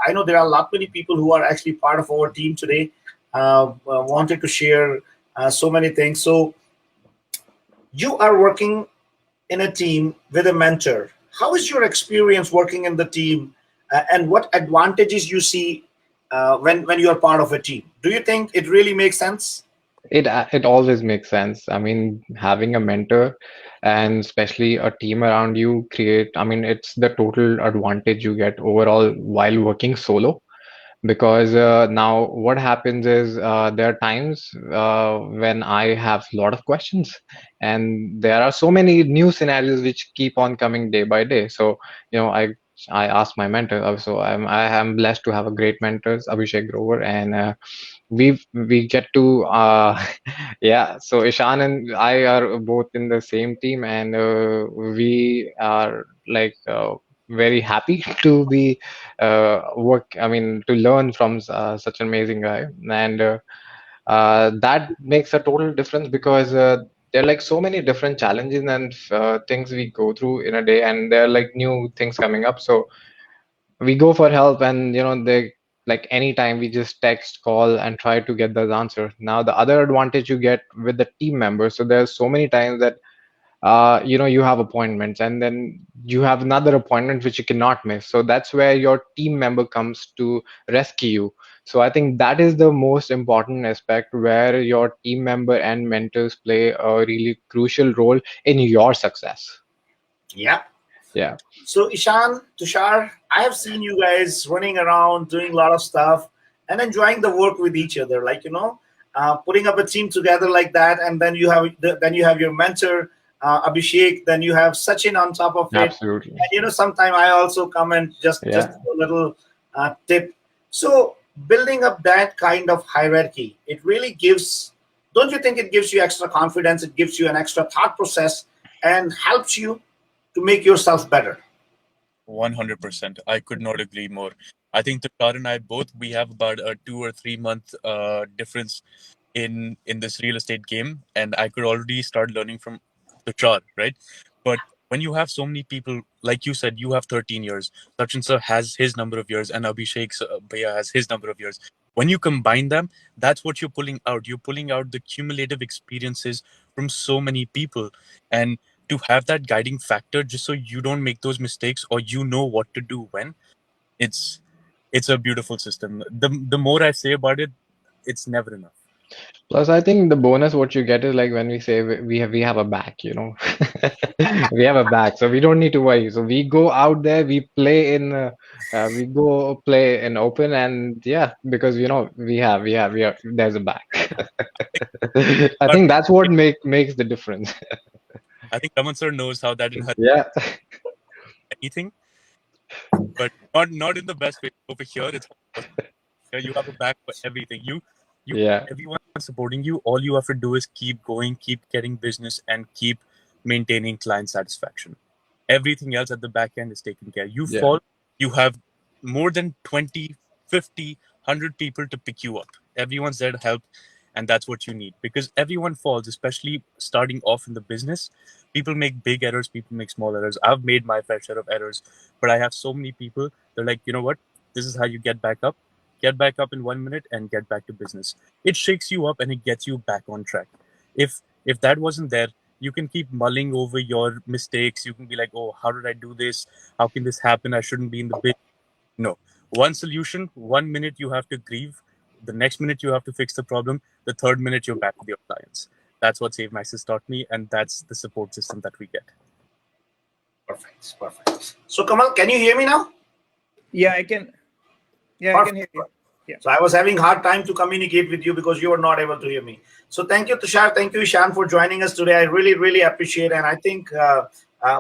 I know there are a lot many people who are actually part of our team today. Wanted to share so many things. So, you are working in a team with a mentor. How is your experience working in the team, and what advantages you see when you are part of a team? Do you think it really makes sense? It always makes sense. I mean, having a mentor and especially a team around you create, I mean, it's the total advantage you get overall while working solo. Because now what happens is there are times when I have a lot of questions, and there are so many new scenarios which keep on coming day by day. So, I ask my mentor. I am blessed to have a great mentors, Abhishek Grover, and we get to yeah. So Ishan and I are both in the same team, and we are like very happy to be work. I mean, to learn from such an amazing guy, and that makes a total difference because. There are like so many different challenges and things we go through in a day, and there are like new things coming up. So we go for help, and they, like, anytime we just text, call, and try to get the answer. Now the other advantage you get with the team members, so there's so many times that you have appointments, and then you have another appointment which you cannot miss, so that's where your team member comes to rescue you. So I think that is the most important aspect, where your team member and mentors play a really crucial role in your success. Yeah. Yeah. So, Ishan, Tushar, I have seen you guys running around doing a lot of stuff and enjoying the work with each other. Like, putting up a team together like that, and then you have your mentor, Abhishek. Then you have Sachin on top of it. Absolutely. And sometime I also come and just Yeah. a little tip. So, building up that kind of hierarchy, it really gives. Don't you think it gives you extra confidence? It gives you an extra thought process and helps you to make yourself better. 100%. I could not agree more. I think Tushar and I both, we have about a 2 or 3 month difference in this real estate game, and I could already start learning from Tushar, right? But when you have so many people, like you said, you have 13 years. Sachin sir has his number of years, and Abhishek Bhaiya has his number of years. When you combine them, that's what you're pulling out. You're pulling out the cumulative experiences from so many people, and to have that guiding factor, just so you don't make those mistakes, or you know what to do when, it's it's a beautiful system. The more I say about it, it's never enough. Plus, I think the bonus what you get is like when we say we have a back. We have a back, so we don't need to worry. So we go out there, we go play in open, and yeah, because we have there's a back. I But think that's what makes the difference. I think Raman sir knows how that in her. Yeah. anything, but not in the best way. Over here, it's here you have a back for everything. Yeah. Everyone supporting you. All you have to do is keep going, keep getting business, and keep maintaining client satisfaction. Everything else at the back end is taken care. You Yeah. fall, you have more than 20, 50, 100 people to pick you up. Everyone's there to help, and that's what you need, because everyone falls, especially starting off in the business. People make big errors, people make small errors. I've made my fair share of errors, but I have so many people. They're like, you know what? This is how you get back up. Get back up in 1 minute and get back to business. It shakes you up and it gets you back on track. If that wasn't there, you can keep mulling over your mistakes. You can be like, oh, how did I do this? How can this happen? I shouldn't be in the bid. No. One solution, 1 minute you have to grieve. The next minute you have to fix the problem. The third minute you're back with your clients. That's what SaveMax has taught me, and that's the support system that we get. Perfect. So Kamal, can you hear me now? Yeah, I can. Yeah, I can hear you. Yeah. So I was having hard time to communicate with you because you were not able to hear me. So thank you, Tushar. Thank you, Ishan, for joining us today. I really appreciate it. And I think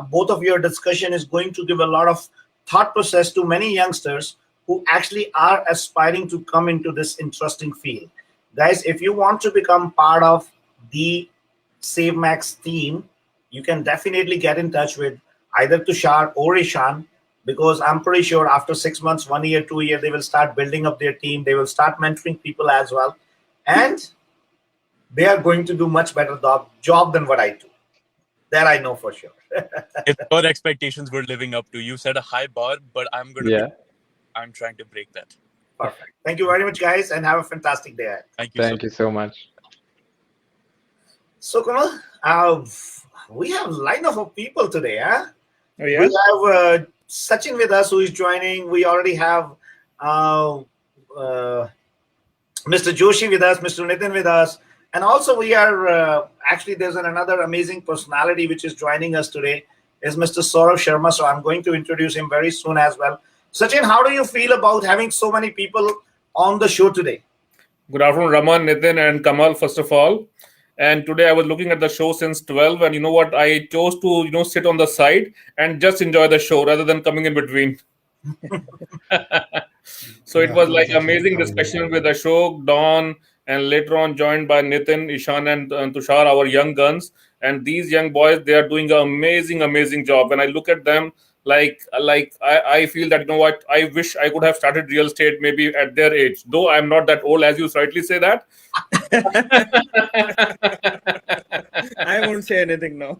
both of your discussion is going to give a lot of thought process to many youngsters who actually are aspiring to come into this interesting field. Guys, if you want to become part of the SaveMax team, you can definitely get in touch with either Tushar or Ishan, because I'm pretty sure after 6 months, 1 year, 2 years, they will start building up their team. They will start mentoring people as well. And they are going to do much better job than what I do. That I know for sure. If your expectations were living up to, you set a high bar, but I'm trying to break that. Perfect. Thank you very much, guys, and have a fantastic day. Thank you. Thank you so much. So, Kamal, we have a lineup of people today. Huh? Oh, yeah? We have Sachin with us, who is joining. We already have Mr. Joshi with us, Mr. Nitin with us. And also we are, actually there's another amazing personality which is joining us today, is Mr. Saurav Sharma. So I'm going to introduce him very soon as well. Sachin, how do you feel about having so many people on the show today? Good afternoon, Raman, Nitin, and Kamal, first of all. And today I was looking at the show since 12, and you know what? I chose to, sit on the side and just enjoy the show rather than coming in between. So it was like amazing discussion with Ashok, Don, and later on joined by Nitin, Ishan, and Tushar, our young guns. And these young boys, they are doing an amazing job. And I look at them like I feel that, you know what, I wish I could have started real estate maybe at their age, though I'm not that old, as you rightly say that. I won't say anything now.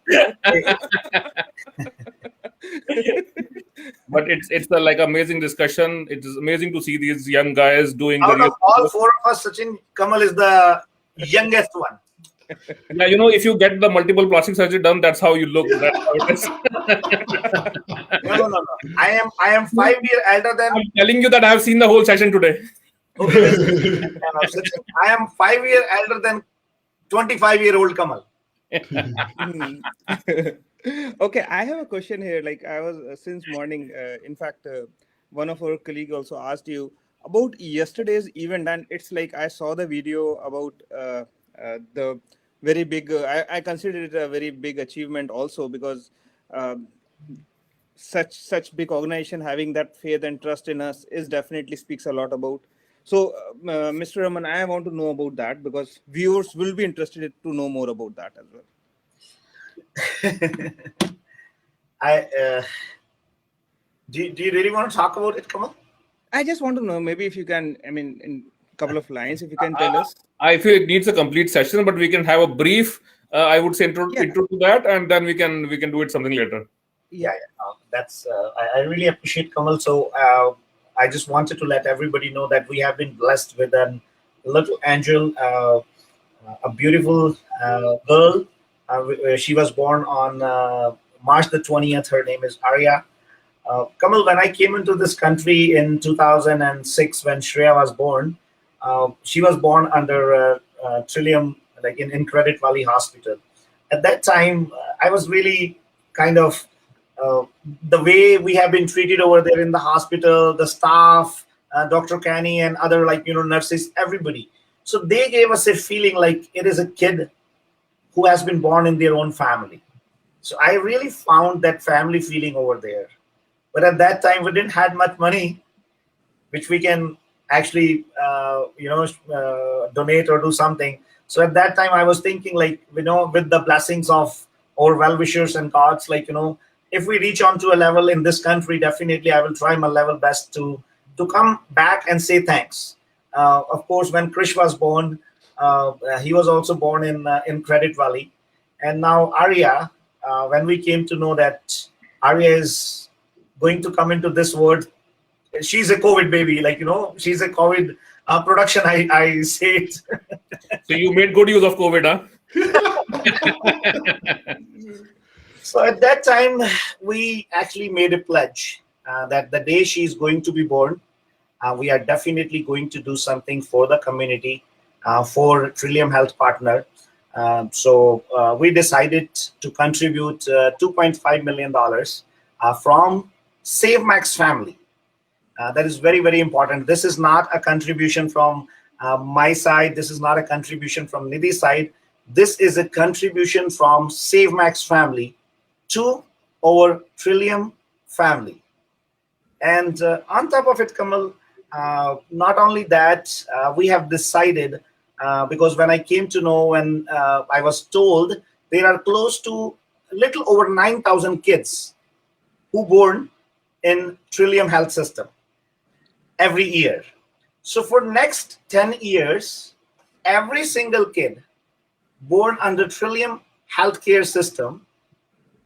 But it's a like amazing discussion. It is amazing to see these young guys doing Out of all four of us, Sachin, Kamal is the youngest one. Yeah, if you get the multiple plastic surgery done, that's how you look. That's how it is. No. I am 5 years elder than. I'm telling you that I have seen the whole session today. Okay, Sachin, I am 5 years elder than 25-year-old Kamal. Okay, I have a question here. Like I was since morning. In fact, one of our colleagues also asked you about yesterday's event, and it's like I saw the video about the very big. I consider it a very big achievement also, because such big organization having that faith and trust in us is definitely speaks a lot about. So, Mr. Raman, I want to know about that, because viewers will be interested to know more about that as well. Do you really want to talk about it, Kamal? I just want to know, maybe if you can, in a couple of lines, if you can tell us. I feel it needs a complete session, but we can have a brief, I would say, intro to that, and then we can do it something later. Yeah. That's I really appreciate, Kamal. So I just wanted to let everybody know that we have been blessed with a little angel, a beautiful girl. She was born on March the 20th. Her name is Arya. Kamal, when I came into this country in 2006, when Shreya was born, she was born under Trillium, like in Credit Valley Hospital. At that time, I was really kind of the way we have been treated over there in the hospital, the staff, Dr. Canny and other nurses, everybody. So they gave us a feeling like it is a kid who has been born in their own family. So I really found that family feeling over there. but at that time we didn't had much money which we can actually donate or do something. So at that time I was thinking, like, with the blessings of our well-wishers and gods, like, if we reach on to a level in this country, definitely I will try my level best to come back and say thanks. Of course, when Krish was born, he was also born in Credit Valley, and now Arya, when we came to know that Arya is going to come into this world, she's a COVID baby, like, she's a COVID production. I say it. So you made good use of COVID, huh? So at that time, we actually made a pledge that the day she's going to be born, we are definitely going to do something for the community, for Trillium Health Partner. So we decided to contribute $2.5 million from Save Max family. That is very, very important. This is not a contribution from my side. This is not a contribution from Nidhi's side. This is a contribution from Save Max family to our Trillium family. And on top of it, Kamal, not only that, we have decided, because when I came to know, when I was told there are close to a little over 9,000 kids who born in Trillium Health System every year. So for next 10 years, every single kid born under Trillium Healthcare System,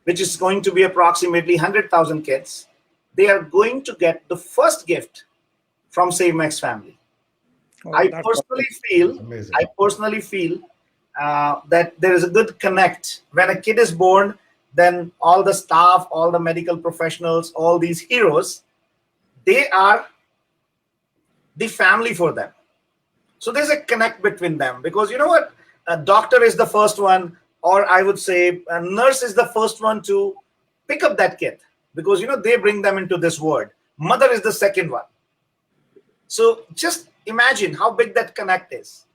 which is going to be approximately 100,000 kids, they are going to get the first gift from Save Max family. I personally feel that there is a good connect. When a kid is born, then all the staff, all the medical professionals, all these heroes, they are the family for them. So there's a connect between them, because you know what? A doctor is the first one, or I would say a nurse is the first one to pick up that kid, because they bring them into this world. Mother is the second one. So just imagine how big that connect is.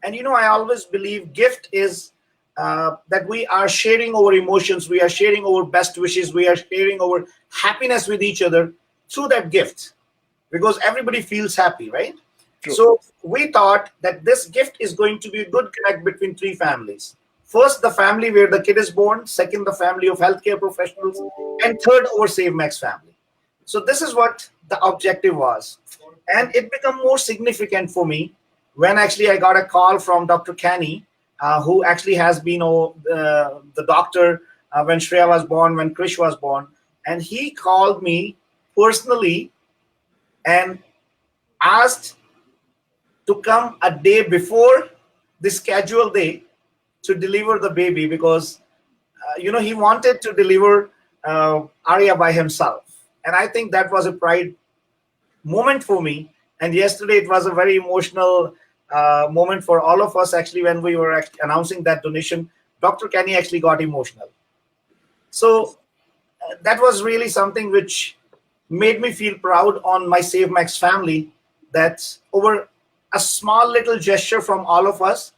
And I always believe gift is that we are sharing our emotions, we are sharing our best wishes, we are sharing our happiness with each other through that gift, because everybody feels happy, right? True. So we thought that this gift is going to be a good connect between three families. First, the family where the kid is born. Second, the family of healthcare professionals. And third, our Save Max family. So this is what the objective was. And it became more significant for me when actually I got a call from Dr. Kenny, who actually has been the doctor when Shreya was born, when Krish was born. And he called me personally and asked to come a day before the scheduled day to deliver the baby, because he wanted to deliver Arya by himself. And I think that was a pride moment for me. And yesterday it was a very emotional moment for all of us. Actually, when we were announcing that donation, Dr. Kenny actually got emotional. So that was really something which made me feel proud on my Save Max family, that over a small little gesture from all of us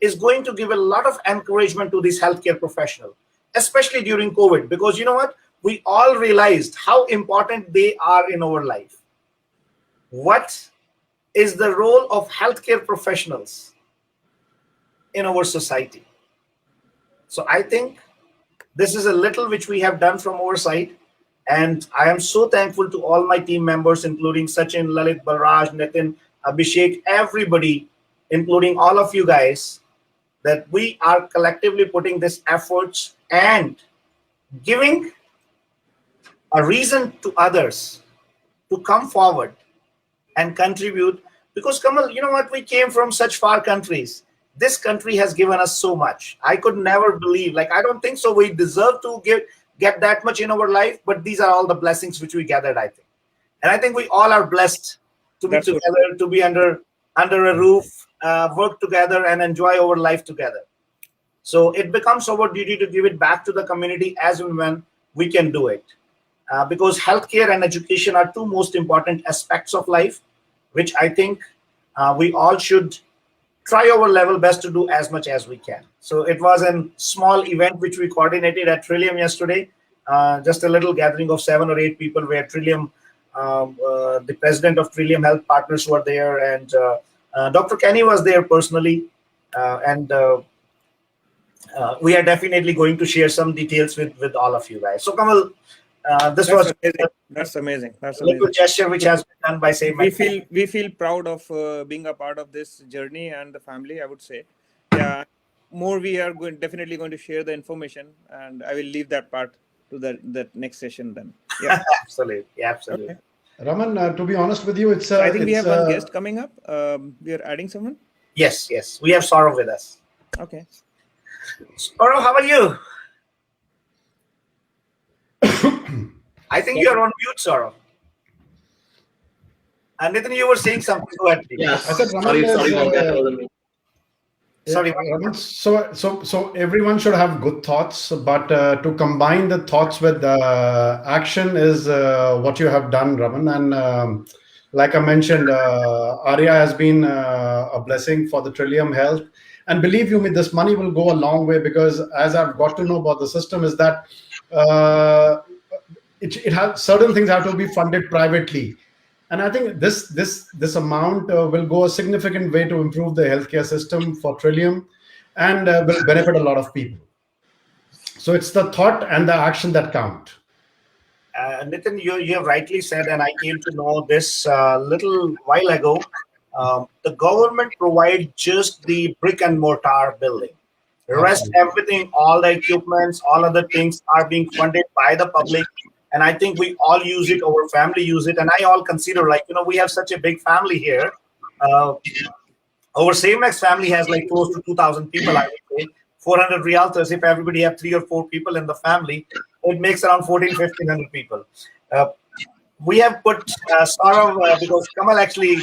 is going to give a lot of encouragement to these healthcare professionals, especially during COVID, because you know what? We all realized how important they are in our life. What is the role of healthcare professionals in our society? So I think this is a little which we have done from our side. And I am so thankful to all my team members, including Sachin, Lalit, Balraj, Nitin, Abhishek, everybody, including all of you guys, that we are collectively putting this efforts and giving a reason to others to come forward and contribute. Because Kamal, you know what? We came from such far countries. This country has given us so much. I could never believe, I don't think so we deserve to get that much in our life, but these are all the blessings which we gathered, I think. And I think we all are blessed to be together, to be under a roof, work together and enjoy our life together. So it becomes our duty to give it back to the community as and when we can do it. Because healthcare and education are two most important aspects of life, which I think we all should try our level best to do as much as we can. So it was a small event which we coordinated at Trillium yesterday. just a little gathering of 7 or 8 people where Trillium, the president of Trillium Health Partners were there, and Dr. Kenny was there personally, and we are definitely going to share some details with all of you guys. So Kamal, this That's was amazing. That's amazing. That's a little amazing. gesture which has been done by same. We feel proud of being a part of this journey and the family, I would say. Yeah, more we are definitely going to share the information, and I will leave that part to that next session then. Yeah. Absolutely, absolutely. Okay. Raman, to be honest with you, it's So I think we have one guest coming up. We are adding someone. Yes, we have Saurav with us. Okay. Saurav, how are you? I think you're on mute, Saurav. And Nitin, you were saying something. Go ahead, please. Yes. I said Raman Sorry about that. Sorry. Raman, so everyone should have good thoughts, but to combine the thoughts with action is what you have done, Raman. And like I mentioned, Arya has been a blessing for the Trillium Health. And believe you me, this money will go a long way, because as I've got to know about the system is that it has certain things have to be funded privately. And I think this amount will go a significant way to improve the healthcare system for Trillium, and will benefit a lot of people. So it's the thought and the action that count. Nitin, you have rightly said, and I came to know this little while ago. The government provides just the brick and mortar building. The rest, everything, all the equipments, all other things are being funded by the public. And I think we all use it, our family use it. And I all consider, like, we have such a big family here. Our SaveMax family has like close to 2,000 people, I would say. 400 realtors. If everybody have 3 or 4 people in the family, it makes around 1,400 people. We have put Saurav, because Kamal actually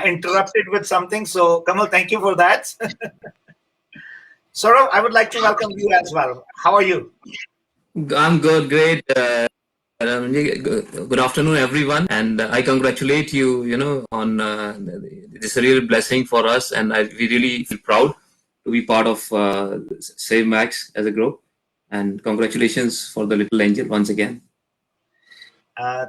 interrupted with something. So Kamal, thank you for that. Saurav, I would like to welcome you as well. How are you? I'm good, great. Good afternoon, everyone, and I congratulate you. On this real blessing for us, and we really feel proud to be part of SaveMax as a group. And congratulations for the little angel once again.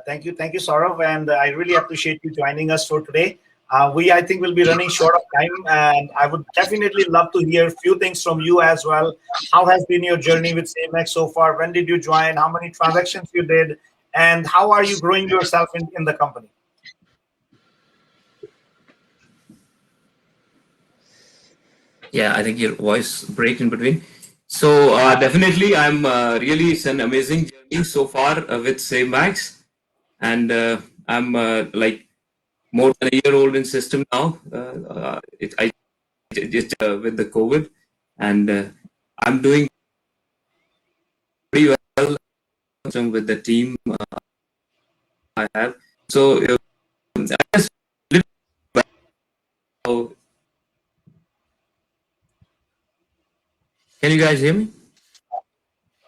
Thank you, Saurav, and I really appreciate you joining us for today. I think we'll be running short of time, and I would definitely love to hear a few things from you as well. How has been your journey with SaveMax so far? When did you join? How many transactions you did? And how are you growing yourself in the company? Yeah, I think your voice break in between. So definitely, I'm really, it's an amazing journey so far with SaveMax, and I'm like more than a year old in system now. I just with the COVID, and I'm doing pretty well with the team I have. So I just can you guys hear me?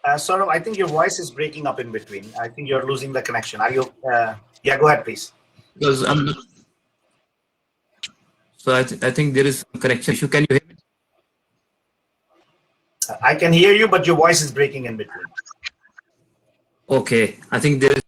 Saurav, I think your voice is breaking up in between. I think you're losing the connection. Are you? Yeah, go ahead, please. Because so I think there is some connection issue. Can you hear me? I can hear you, but your voice is breaking in between. Okay, I think there is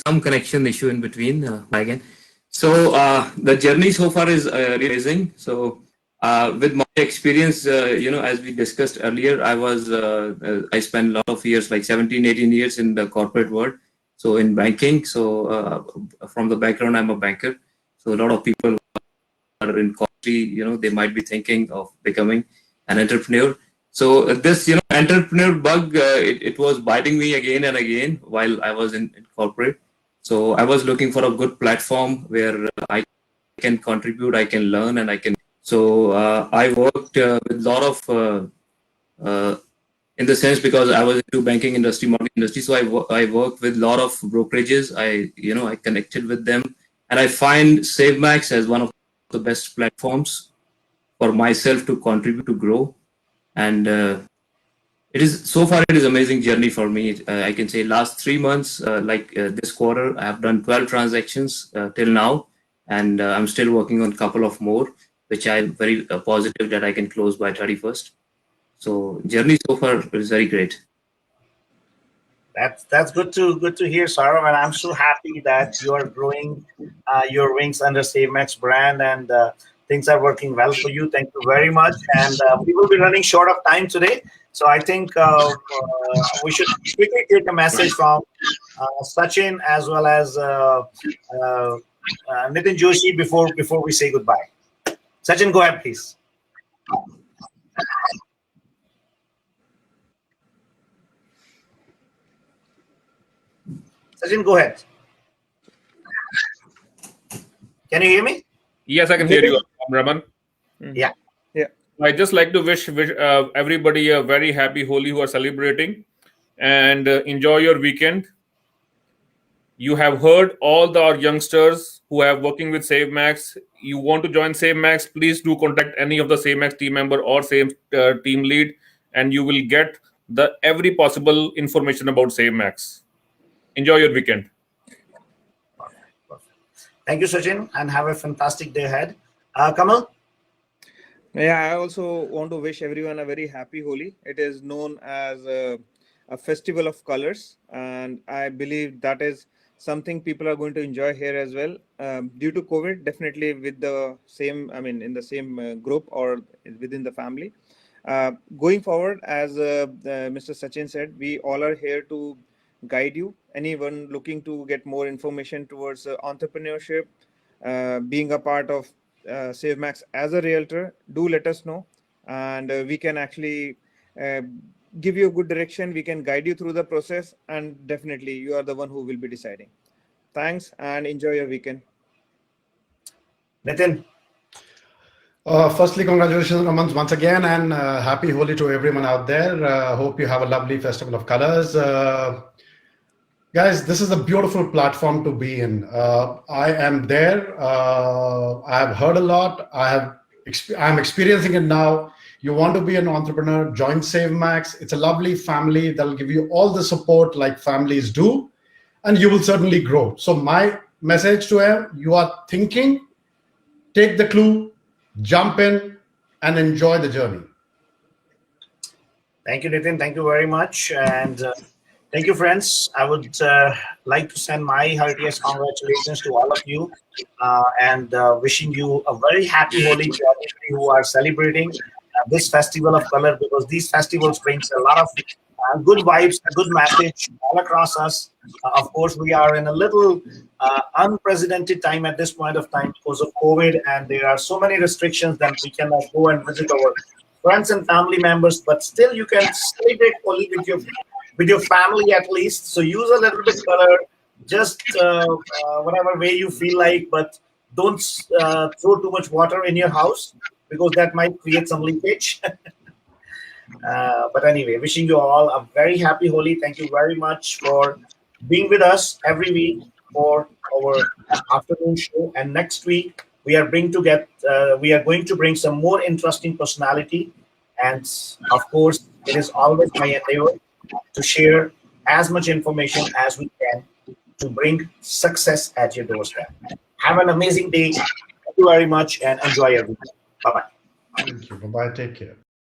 some connection issue in between again. So the journey so far is really amazing. So with my experience, as we discussed earlier, I spent a lot of years, like 17, 18 years in the corporate world. So in banking, so from the background, I'm a banker. So a lot of people are in corporate, they might be thinking of becoming an entrepreneur. So this, entrepreneur bug, it was biting me again and again while I was in corporate. So I was looking for a good platform where I can contribute, I can learn, and I can. So I worked with a lot of, in the sense, because I was into banking industry, mortgage industry. So I worked with a lot of brokerages. I connected with them, and I find SaveMax as one of the best platforms for myself to contribute, to grow. And it is amazing journey for me. I can say last 3 months, this quarter, I have done 12 transactions till now, and I'm still working on a couple of more, which I'm very positive that I can close by 31st. So journey so far is very great. That's good to hear, Saurav, and I'm so happy that you are growing your wings under SaveMax brand, and things are working well for you. Thank you very much, and we will be running short of time today, so I think we should quickly take a message from Sachin as well as Nitin Joshi before we say goodbye. Sachin, go ahead, please. Sachin, go ahead. Can you hear me? Yes, I can hear you, Raman. Yeah. I just like to wish everybody a very happy Holi who are celebrating, and enjoy your weekend. You have heard all the our youngsters who have working with SaveMax. You want to join SaveMax, please do contact any of the SaveMax team member or same team lead, and you will get the every possible information about SaveMax. Enjoy your weekend. Thank you, Sachin, and have a fantastic day ahead. Kamal? Yeah, I also want to wish everyone a very happy Holi. It is known as a festival of colors, and I believe that is something people are going to enjoy here as well. Due to COVID, definitely with the same, I mean, in the same group or within the family. Going forward, as Mr. Sachin said, we all are here to guide you. Anyone looking to get more information towards entrepreneurship, being a part of SaveMax as a realtor, do let us know, and we can actually give you a good direction. We can guide you through the process, and definitely you are the one who will be deciding. Thanks, and enjoy your weekend. Nitin? Firstly, congratulations, Raman, once again, and happy Holi to everyone out there. Hope you have a lovely festival of colors. Guys, this is a beautiful platform to be in. I am there. I have heard a lot. I'm experiencing it now. You want to be an entrepreneur, join SaveMax. It's a lovely family that'll give you all the support like families do, and you will certainly grow. So my message to him, you are thinking, take the clue, jump in, and enjoy the journey. Thank you, Nitin. Thank you very much. And thank you, friends. I would like to send my heartiest congratulations to all of you, and wishing you a very happy Holi to everybody who are celebrating this festival of color, because these festivals brings a lot of good vibes, a good message all across us. Of course, we are in a little unprecedented time at this point of time because of COVID, and there are so many restrictions that we cannot go and visit our friends and family members, but still you can celebrate Holi with your family at least. So use a little bit color, just whatever way you feel like, but don't throw too much water in your house because that might create some leakage. But anyway, wishing you all a very happy Holi. Thank you very much for being with us every week for our afternoon show. And next week we are going to bring some more interesting personality. And of course, it is always my endeavor to share as much information as we can to bring success at your doorstep. Have an amazing day. Thank you very much and enjoy everything. Bye-bye. Thank you. Bye-bye. Take care.